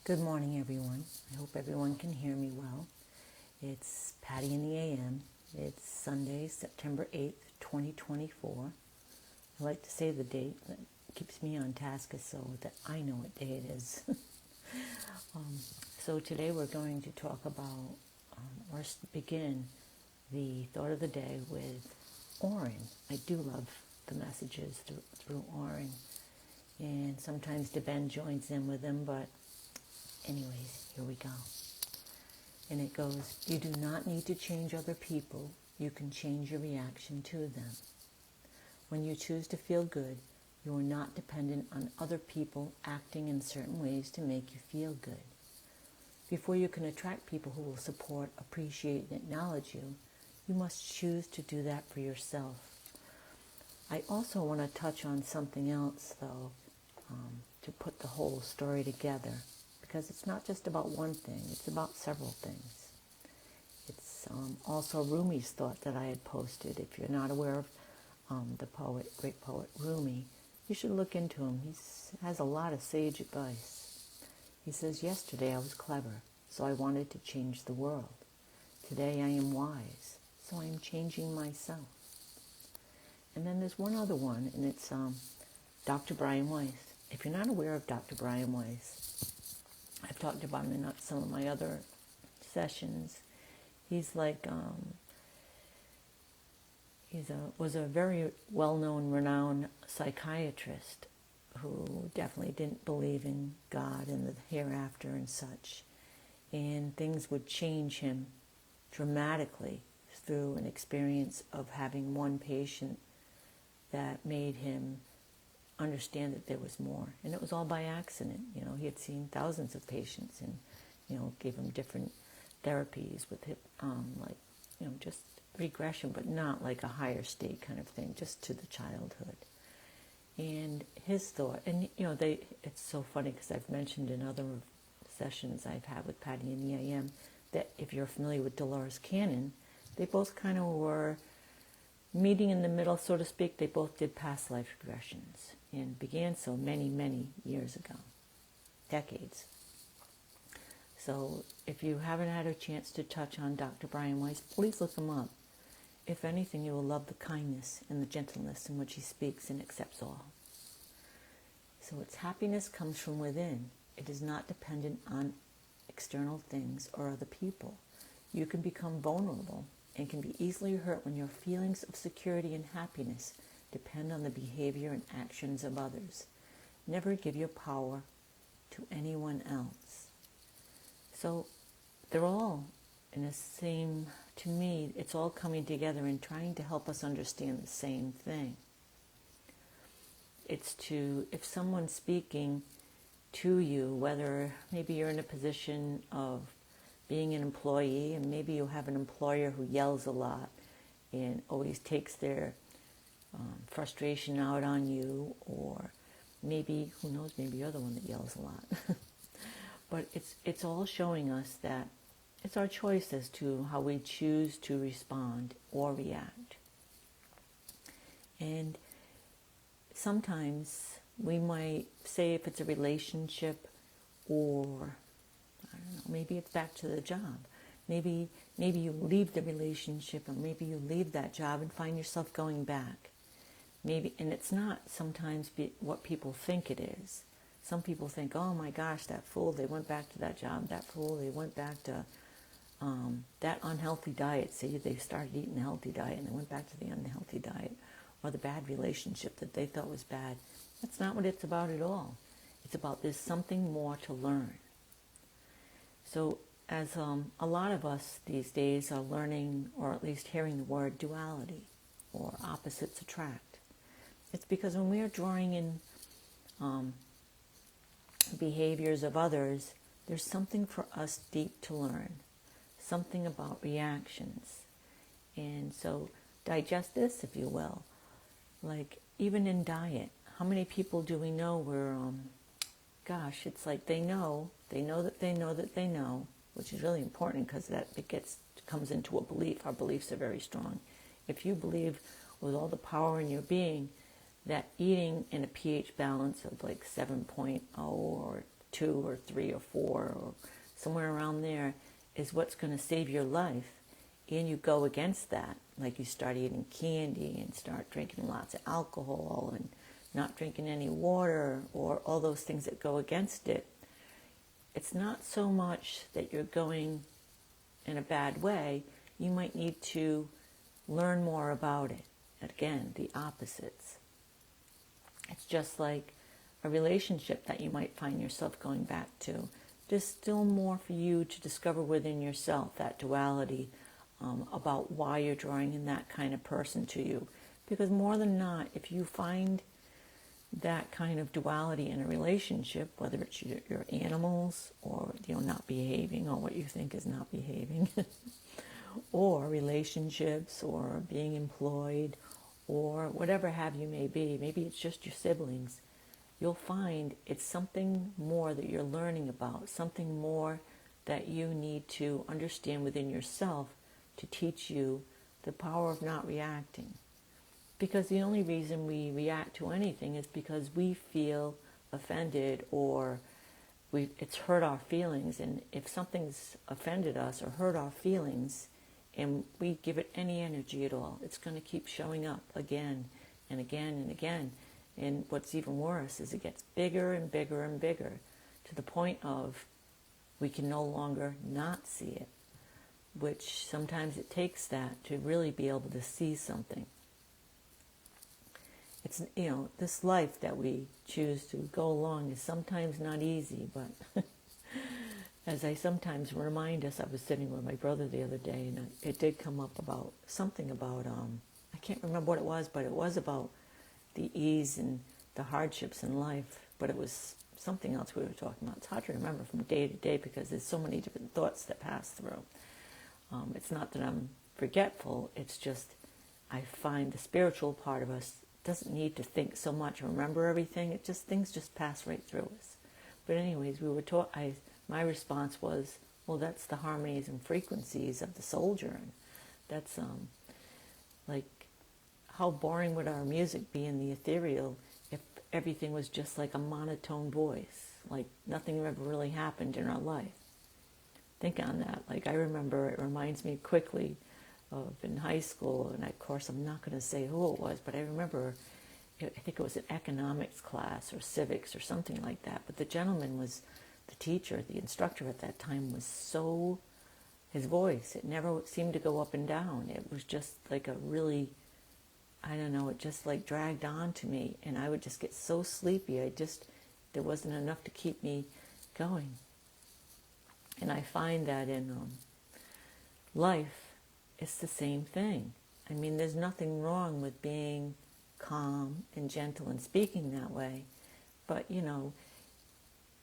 Good morning, everyone. I hope everyone can hear me well. It's Patty in the AM. It's Sunday, September 8th, 2024. I like to say the date. That keeps me on task so that I know what day it is. So today we're going to talk about, or begin the thought of the day with Orin. I do love the messages through Orin. And sometimes Daben joins in with them, but anyways, here we go. And it goes, you do not need to change other people. You can change your reaction to them. When you choose to feel good, you are not dependent on other people acting in certain ways to make you feel good. Before you can attract people who will support, appreciate, and acknowledge you, you must choose to do that for yourself. I also want to touch on something else, though, to put the whole story together. Because it's not just about one thing, it's about several things. It's also Rumi's thought that I had posted. If you're not aware of the poet, great poet Rumi, you should look into him. He has a lot of sage advice. He says, yesterday I was clever, so I wanted to change the world. Today I am wise, so I am changing myself. And then there's one other one, and it's Dr. Brian Weiss. If you're not aware of Dr. Brian Weiss, I've talked about him in some of my other sessions. He's like, was a very well-known, renowned psychiatrist who definitely didn't believe in God and the hereafter and such. And things would change him dramatically through an experience of having one patient that made him understand that there was more. And it was all by accident. He had seen thousands of patients and, gave them different therapies with just regression, but not like a higher state kind of thing, just to the childhood. And his thought, and it's so funny because I've mentioned in other sessions I've had with Patty in the AM that if you're familiar with Dolores Cannon, they both kind of were meeting in the middle, so to speak. They both did past life regressions and began so many, many years ago, decades. So if you haven't had a chance to touch on Dr. Brian Weiss, please look him up. If anything, you will love the kindness and the gentleness in which he speaks and accepts all. So its happiness comes from within. It is not dependent on external things or other people. You can become vulnerable and can be easily hurt when your feelings of security and happiness depend on the behavior and actions of others. Never give your power to anyone else. So they're all in the same, to me, it's all coming together and trying to help us understand the same thing. It's if someone's speaking to you, whether maybe you're in a position of being an employee, and maybe you have an employer who yells a lot and always takes their frustration out on you, or maybe, who knows, maybe you're the one that yells a lot. But it's all showing us that it's our choice as to how we choose to respond or react. And sometimes we might say, if it's a relationship, or I don't know, maybe it's back to the job. Maybe you leave the relationship, or maybe you leave that job and find yourself going back. And it's not sometimes what people think it is. Some people think, oh my gosh, that fool, they went back to that job. That fool, they went back to that unhealthy diet. See, they started eating a healthy diet and they went back to the unhealthy diet, or the bad relationship that they thought was bad. That's not what it's about at all. It's about there's something more to learn. So as a lot of us these days are learning, or at least hearing the word duality, or opposites attract, it's because when we are drawing in behaviors of others, there's something for us deep to learn, something about reactions. And so digest this, if you will. Like, even in diet, how many people do we know where, it's like they know that they know that they know, which is really important because that comes into a belief. Our beliefs are very strong. If you believe with all the power in your being that eating in a pH balance of like 7.0 or 2 or 3 or 4 or somewhere around there is what's going to save your life, and you go against that, like you start eating candy and start drinking lots of alcohol and not drinking any water, or all those things that go against it, it's not so much that you're going in a bad way. You might need to learn more about it. Again, the opposites. It's just like a relationship that you might find yourself going back to. There's still more for you to discover within yourself, that duality, about why you're drawing in that kind of person to you. Because more than not, if you find that kind of duality in a relationship, whether it's your animals, or not behaving, or what you think is not behaving, or relationships, or being employed, or whatever have you may be, maybe it's just your siblings, you'll find it's something more that you're learning about, something more that you need to understand within yourself to teach you the power of not reacting. Because the only reason we react to anything is because we feel offended, or it's hurt our feelings. And if something's offended us or hurt our feelings, and we give it any energy at all, it's going to keep showing up again and again and again. And what's even worse is it gets bigger and bigger and bigger, to the point of we can no longer not see it, which sometimes it takes that to really be able to see something. It's, this life that we choose to go along is sometimes not easy, but as I sometimes remind us, I was sitting with my brother the other day, and it did come up about something about, I can't remember what it was, but it was about the ease and the hardships in life, but it was something else we were talking about. It's hard to remember from day to day because there's so many different thoughts that pass through. It's not that I'm forgetful, it's just I find the spiritual part of us doesn't need to think so much or remember everything. Things just pass right through us. But anyways, we were taught. My response was, well, that's the harmonies and frequencies of the soul journey. That's like, how boring would our music be in the ethereal if everything was just like a monotone voice, like nothing ever really happened in our life? Think on that. Like, I remember, it reminds me quickly of in high school, and of course I'm not going to say who it was, but I remember, I think it was an economics class or civics or something like that, but the gentleman was the teacher, the instructor at that time, was so, his voice, it never seemed to go up and down. It was just like a really, I don't know, it just like dragged on to me, and I would just get so sleepy. There wasn't enough to keep me going. And I find that in life, it's the same thing. I mean, there's nothing wrong with being calm and gentle and speaking that way, but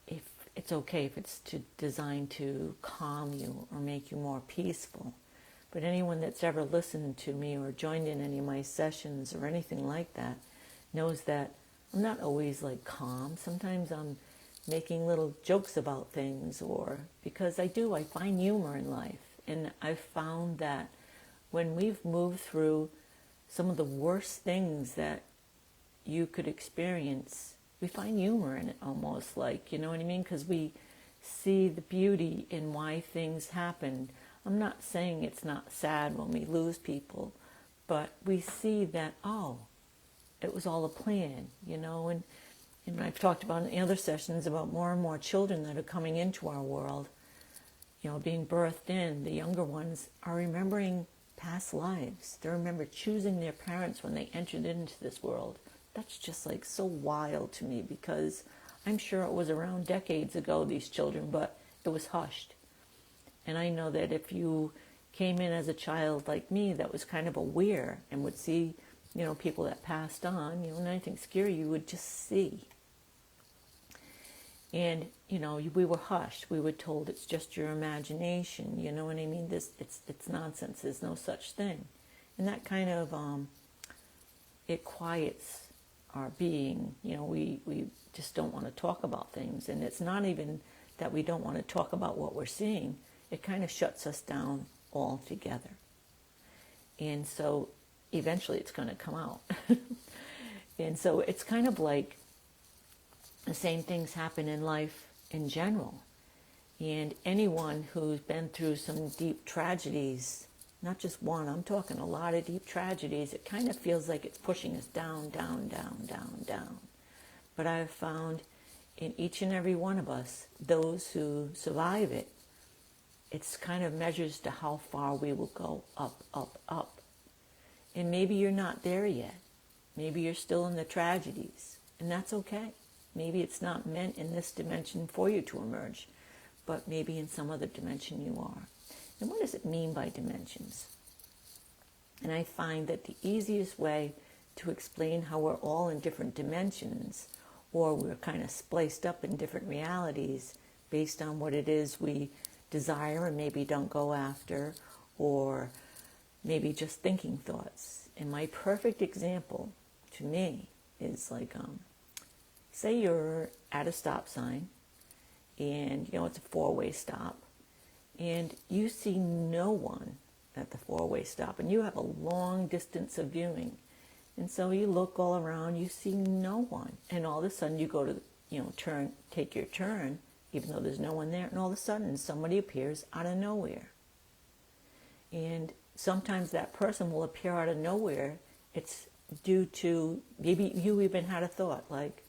if it's okay if it's designed to calm you or make you more peaceful. But anyone that's ever listened to me or joined in any of my sessions or anything like that knows that I'm not always like calm. Sometimes I'm making little jokes about things, or because I find humor in life. And I've found that when we've moved through some of the worst things that you could experience, we find humor in it almost, like, you know what I mean? Because we see the beauty in why things happen. I'm not saying it's not sad when we lose people, but we see that, oh, it was all a plan, and I've talked about in other sessions about more and more children that are coming into our world, being birthed in. The younger ones are remembering past lives. They remember choosing their parents when they entered into this world. That's just like so wild to me, because I'm sure it was around decades ago, these children, but it was hushed. And I know that if you came in as a child like me that was kind of aware and would see, people that passed on, and anything scary you would just see. And, we were hushed. We were told it's just your imagination. You know what I mean? It's nonsense. There's no such thing. And that kind of, it quiets our being. We just don't want to talk about things. And it's not even that we don't want to talk about what we're seeing. It kind of shuts us down altogether. And so eventually it's going to come out. And so it's kind of like the same things happen in life in general. And anyone who's been through some deep tragedies, not just one, I'm talking a lot of deep tragedies, it kind of feels like it's pushing us down, down, down, down, down. But I've found in each and every one of us, those who survive it, it's kind of measures to how far we will go up, up, up. And maybe you're not there yet. Maybe you're still in the tragedies, and that's okay. Maybe it's not meant in this dimension for you to emerge, but maybe in some other dimension you are. And what does it mean by dimensions? And I find that the easiest way to explain how we're all in different dimensions, or we're kind of spliced up in different realities based on what it is we desire and maybe don't go after, or maybe just thinking thoughts. And my perfect example to me is like, say you're at a stop sign, and it's a four-way stop, and you see no one at the four-way stop, and you have a long distance of viewing, and so you look all around, you see no one, and all of a sudden you go to take your turn, even though there's no one there, and all of a sudden somebody appears out of nowhere. And sometimes that person will appear out of nowhere. It's due to, maybe you even had a thought like,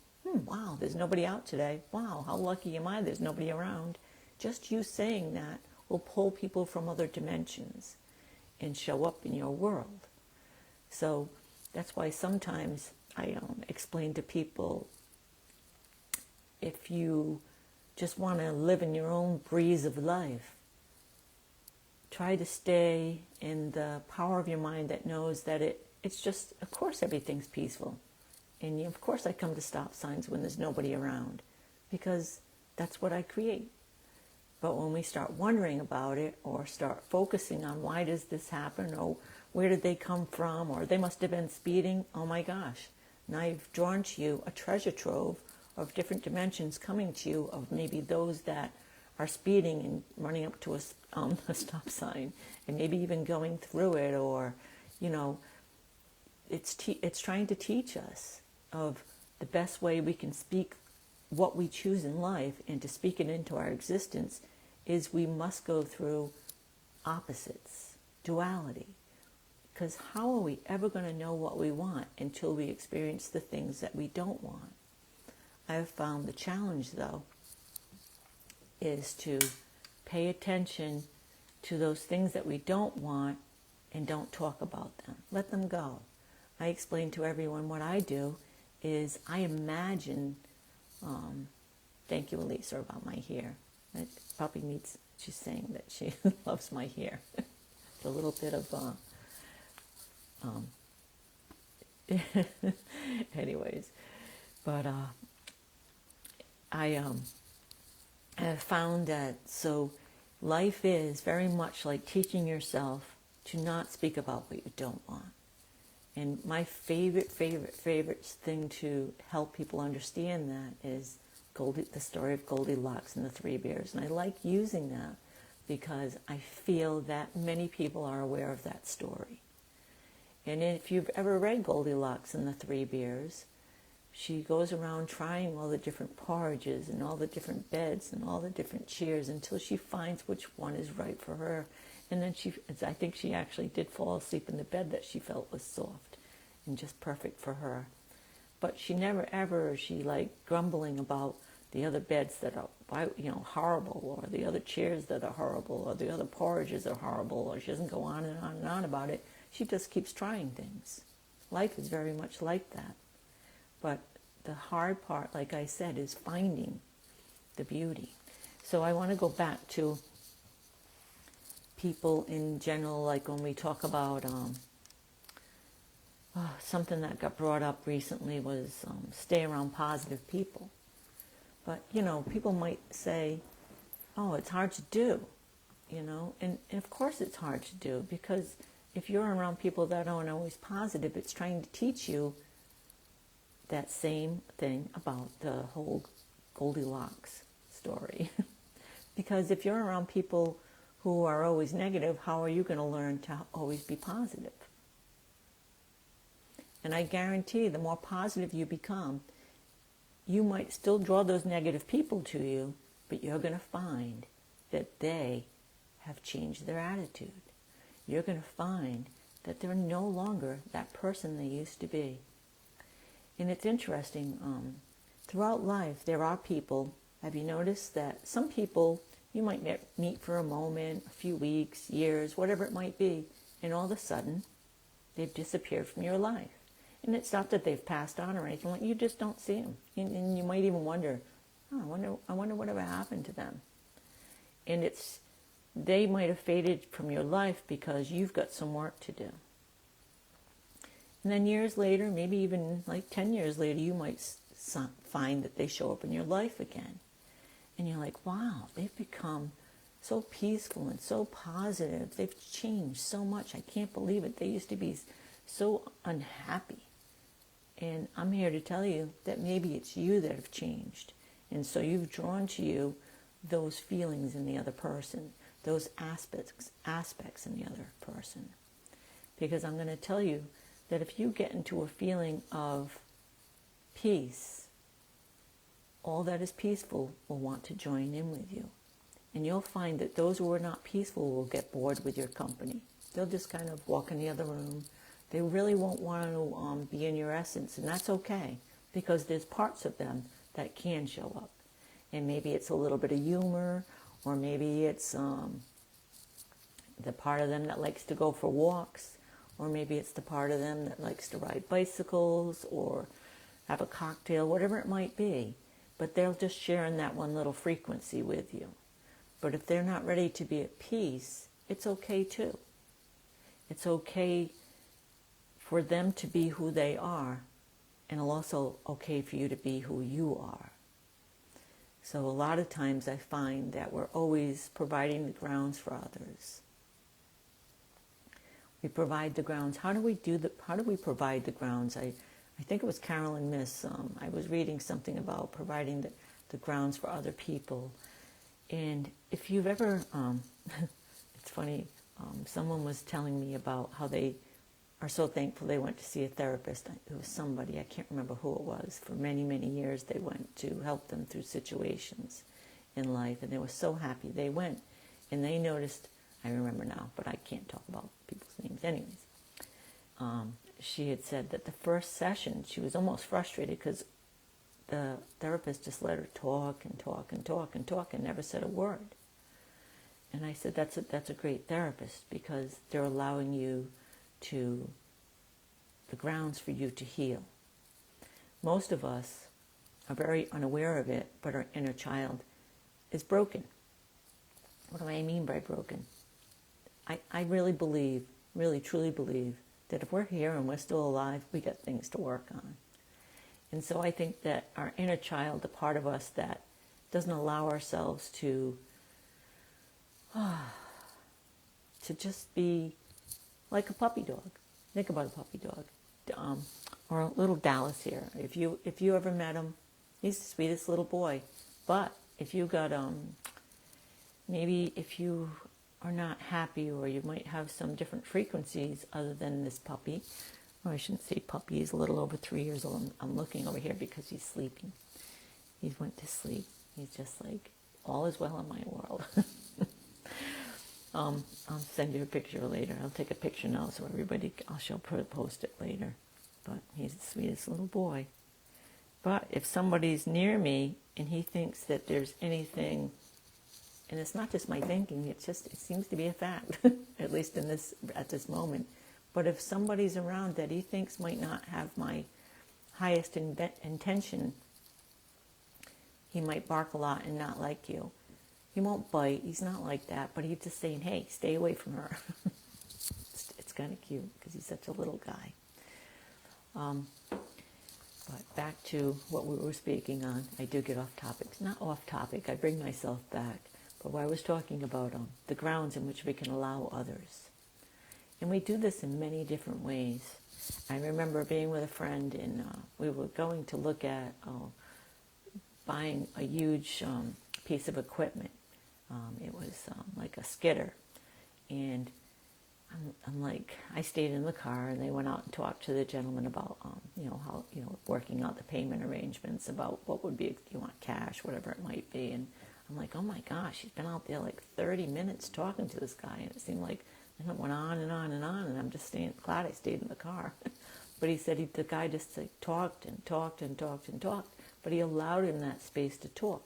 wow, there's nobody out today. Wow, how lucky am I there's nobody around. Just you saying that will pull people from other dimensions and show up in your world. So that's why sometimes I explain to people, if you just want to live in your own breeze of life, try to stay in the power of your mind that knows that it's just, of course everything's peaceful. And of course I come to stop signs when there's nobody around, because that's what I create. But when we start wondering about it, or start focusing on why does this happen, or where did they come from, or they must have been speeding, oh my gosh, now you've drawn to you a treasure trove of different dimensions coming to you, of maybe those that are speeding and running up to a stop sign, and maybe even going through it, or, it's trying to teach us of the best way we can speak what we choose in life, and to speak it into our existence is we must go through opposites, duality. Because how are we ever going to know what we want until we experience the things that we don't want? I have found the challenge, though, is to pay attention to those things that we don't want and don't talk about them. Let them go. I explain to everyone what I do is I imagine, thank you, Elisa, about my hair. That puppy needs, she's saying that she loves my hair. A little bit of, anyways, but I have found that, so life is very much like teaching yourself to not speak about what you don't want. And my favorite thing to help people understand that is the story of Goldilocks and the Three Bears. And I like using that because I feel that many people are aware of that story. And if you've ever read Goldilocks and the Three Bears, she goes around trying all the different porridges and all the different beds and all the different chairs until she finds which one is right for her. And then I think she actually did fall asleep in the bed that she felt was soft and just perfect for her. But she never ever, grumbling about the other beds that are, horrible, or the other chairs that are horrible, or the other porridges are horrible, or she doesn't go on and on and on about it. She just keeps trying things. Life is very much like that. But the hard part, like I said, is finding the beauty. So I want to go back to people in general, like when we talk about something that got brought up recently was stay around positive people. But, people might say, oh, it's hard to do, and of course it's hard to do, because if you're around people that aren't always positive, it's trying to teach you that same thing about the whole Goldilocks story. Because if you're around people who are always negative, how are you going to learn to always be positive? And I guarantee the more positive you become, you might still draw those negative people to you, but you're going to find that they have changed their attitude. You're going to find that they're no longer that person they used to be. And it's interesting, throughout life there are people, have you noticed that some people you might meet for a moment, a few weeks, years, whatever it might be, and all of a sudden they've disappeared from your life. And it's not that they've passed on or anything, like you just don't see them. And you might even wonder, oh, I wonder whatever happened to them. And they might have faded from your life because you've got some work to do. And then years later, maybe even like 10 years later, you might find that they show up in your life again. And you're like, wow, they've become so peaceful and so positive. They've changed so much. I can't believe it. They used to be so unhappy. And I'm here to tell you that maybe it's you that have changed. And so you've drawn to you those feelings in the other person, those aspects in the other person. Because I'm going to tell you that if you get into a feeling of peace, all that is peaceful will want to join in with you. And you'll find that those who are not peaceful will get bored with your company. They'll just kind of walk in the other room. They really won't want to be in your essence, and that's okay, because there's parts of them that can show up. And maybe it's a little bit of humor, or maybe it's the part of them that likes to go for walks, or maybe it's the part of them that likes to ride bicycles or have a cocktail, whatever it might be. But they'll just share in that one little frequency with you. But if they're not ready to be at peace, it's okay too. It's okay for them to be who they are, and it's also okay for you to be who you are. So a lot of times I find that we're always providing the grounds for others. We provide the grounds. How do we provide the grounds? I think it was Carolyn Miss. I was reading something about providing the grounds for other people. And if you've ever, it's funny, someone was telling me about how they are so thankful they went to see a therapist. It was somebody, I can't remember who it was. For many, many years they went to help them through situations in life. And they were so happy they went. And they noticed, I remember now, but I can't talk about people's names anyways. She had said that the first session, she was almost frustrated because the therapist just let her talk and talk and talk and talk and never said a word. And I said, that's a great therapist, because they're allowing you the grounds for you to heal. Most of us are very unaware of it, but our inner child is broken. What do I mean by broken? I really believe, really truly believe, that if we're here and we're still alive, we got things to work on. And so I think that our inner child, the part of us that doesn't allow ourselves to just be like a puppy dog. Think about a puppy dog. Or little Dallas here. If you ever met him, he's the sweetest little boy. But if you got, maybe if you are not happy, or you might have some different frequencies other than this puppy, or I shouldn't say puppy, he's a little over 3 years old. I'm looking over here because he's sleeping. He went to sleep. He's just like, all is well in my world. I'll send you a picture later. I'll take a picture now so everybody, I'll post it later. But he's the sweetest little boy. But if somebody's near me and he thinks that there's anything, and it's not just my thinking, it seems to be a fact, at least at this moment. But if somebody's around that he thinks might not have my highest intention, he might bark a lot and not like you. He won't bite, he's not like that, but he's just saying, hey, stay away from her. It's kind of cute because he's such a little guy. But back to what we were speaking on. I do get off topic. Not off topic, I bring myself back. But what I was talking about, the grounds in which we can allow others. And we do this in many different ways. I remember being with a friend, and we were going to look at buying a huge piece of equipment. It was like a skidder. And I'm like, I stayed in the car, and they went out and talked to the gentleman about, how, working out the payment arrangements, about what would be, you want cash, whatever it might be. And I'm like, oh my gosh, she's been out there like 30 minutes talking to this guy. And it seemed like, and it went on and on and on. And I'm just glad I stayed in the car. But he said the guy just like talked and talked and talked and talked. But he allowed him that space to talk,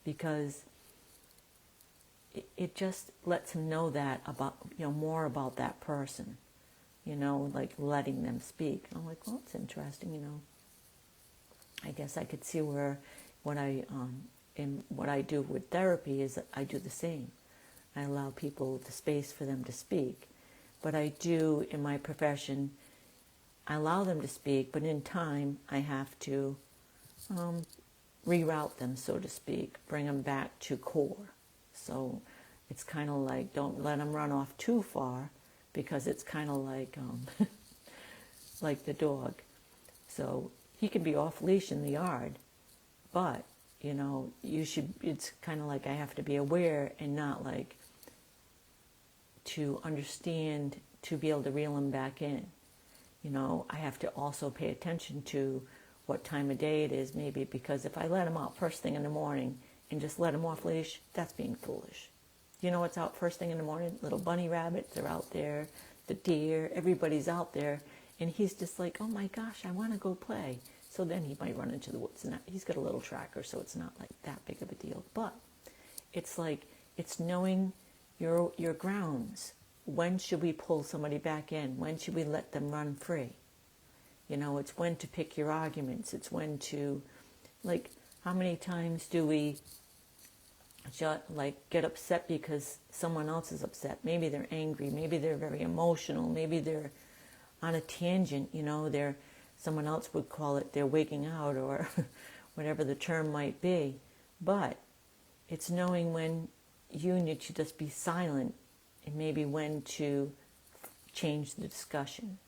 because it just lets him know that about, more about that person, like letting them speak. And I'm like, well, it's interesting, I guess I could see where what I do with therapy is that I do the same. I allow people the space for them to speak. But I do, in my profession, I allow them to speak, but in time I have to reroute them, so to speak, bring them back to core. So it's kind of like, don't let them run off too far, because it's kind of like like the dog. So he can be off leash in the yard, but it's kind of like I have to be aware and not like to understand to be able to reel him back in. I have to also pay attention to what time of day it is, maybe, because if I let him out first thing in the morning and just let him off leash, that's being foolish. You know what's out first thing in the morning? Little bunny rabbits are out there, the deer, everybody's out there, and he's just like, oh my gosh, I want to go play. So then he might run into the woods, and he's got a little tracker, so it's not like that big of a deal. But it's like, it's knowing your grounds. When should we pull somebody back in? When should we let them run free? It's when to pick your arguments. It's when to, like, how many times do we just, like, get upset because someone else is upset? Maybe they're angry. Maybe they're very emotional. Maybe they're on a tangent. Someone else would call it they're waking out, or whatever the term might be. But it's knowing when you need to just be silent, and maybe when to change the discussion.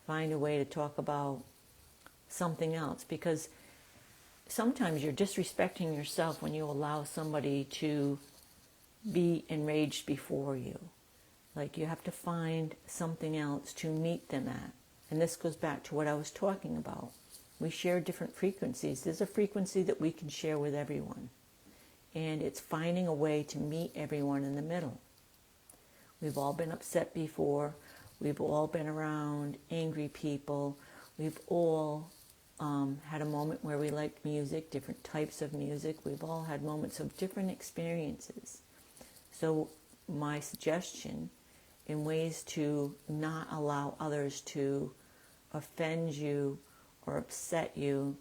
Find a way to talk about something else, because sometimes you're disrespecting yourself when you allow somebody to be enraged before you. Like, you have to find something else to meet them at. And this goes back to what I was talking about. We share different frequencies. There's a frequency that we can share with everyone. And it's finding a way to meet everyone in the middle. We've all been upset before. We've all been around angry people. We've all had a moment where we liked music, different types of music. We've all had moments of different experiences. So my suggestion, in ways to not allow others to offend you or upset you,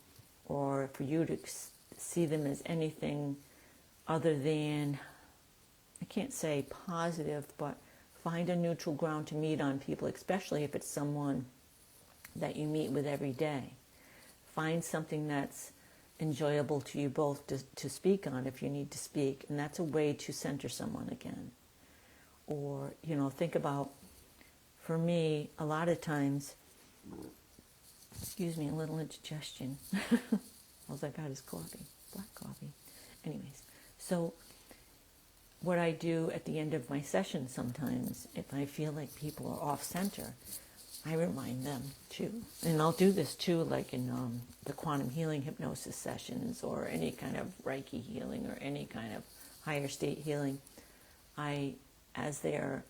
or for you to see them as anything other than, I can't say positive, but find a neutral ground to meet on people, especially if it's someone that you meet with every day. Find something that's enjoyable to you both to speak on if you need to speak, and that's a way to center someone again. Or, think about, for me, a lot of times, excuse me, a little indigestion. All I got is coffee, black coffee. Anyways, so what I do at the end of my session sometimes, if I feel like people are off center, I remind them too. And I'll do this too, like in the quantum healing hypnosis sessions, or any kind of Reiki healing, or any kind of higher state healing. As they're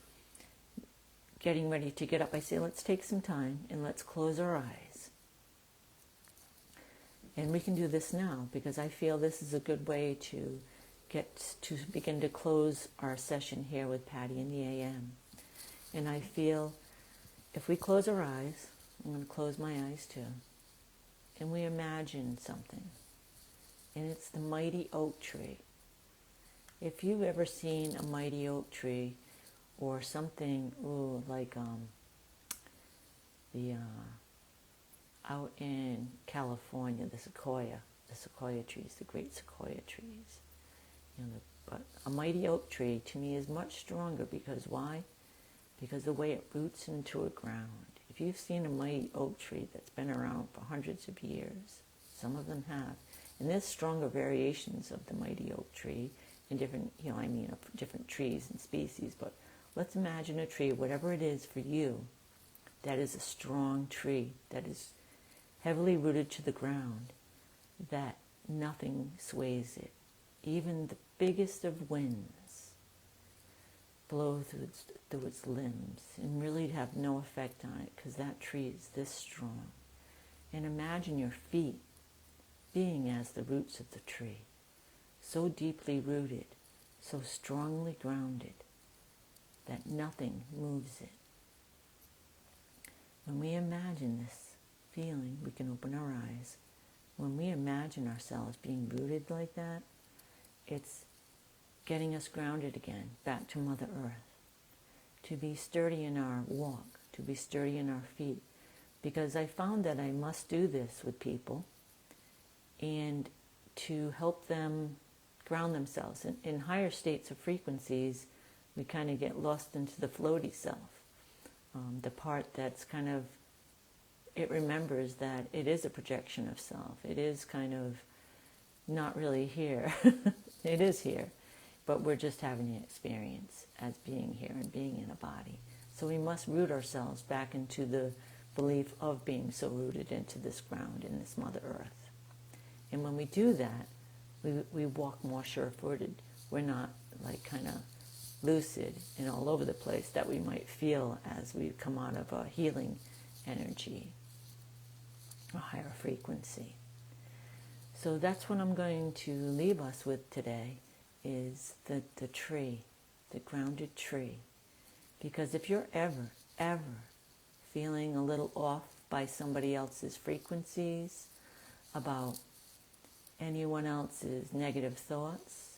getting ready to get up, I say, let's take some time and let's close our eyes. And we can do this now, because I feel this is a good way to begin to close our session here with Patty in the AM. And I feel if we close our eyes, I'm going to close my eyes too, and we imagine something, and it's the mighty oak tree. If you've ever seen a mighty oak tree, or something, like out in California, the sequoia trees, the great sequoia trees. But a mighty oak tree to me is much stronger, because why? Because the way it roots into a ground. If you've seen a mighty oak tree that's been around for hundreds of years, some of them have, and there's stronger variations of the mighty oak tree in different, of different trees and species, but let's imagine a tree, whatever it is for you, that is a strong tree, that is heavily rooted to the ground, that nothing sways it. even the biggest of winds blow through its limbs and really have no effect on it because that tree is this strong. And imagine your feet being as the roots of the tree, so deeply rooted, so strongly grounded that nothing moves it. When we imagine this feeling, we can open our eyes. When we imagine ourselves being rooted like that, it's getting us grounded again, back to Mother Earth, to be sturdy in our walk, to be sturdy in our feet. Because I found that I must do this with people and to help them ground themselves. In higher states of frequencies, we kind of get lost into the floaty self, the part that's kind of, it remembers that it is a projection of self. It is kind of not really here. It is here, but we're just having an experience as being here and being in a body. So we must root ourselves back into the belief of being so rooted into this ground, in this Mother Earth. And when we do that, we walk more sure-footed. We're not like kind of lucid and all over the place that we might feel as we come out of a healing energy, a higher frequency. So that's what I'm going to leave us with today, is the tree, the grounded tree. Because if you're ever feeling a little off by somebody else's frequencies, about anyone else's negative thoughts,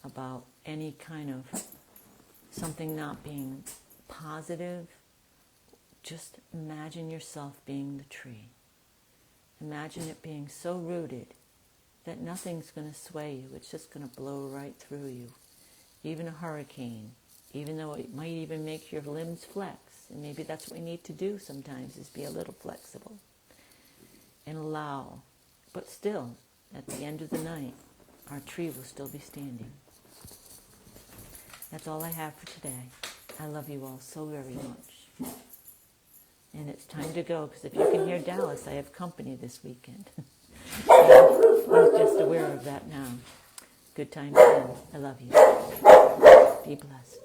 about any kind of something not being positive, just imagine yourself being the tree. Imagine it being so rooted that nothing's going to sway you. It's just going to blow right through you. Even a hurricane, even though it might even make your limbs flex. And maybe that's what we need to do sometimes, is be a little flexible. And allow. But still, at the end of the night, our tree will still be standing. That's all I have for today. I love you all so very much. And it's time to go, because if you can hear Dallas, I have company this weekend. I'm just aware of that now. Good time to end. I love you. Be blessed.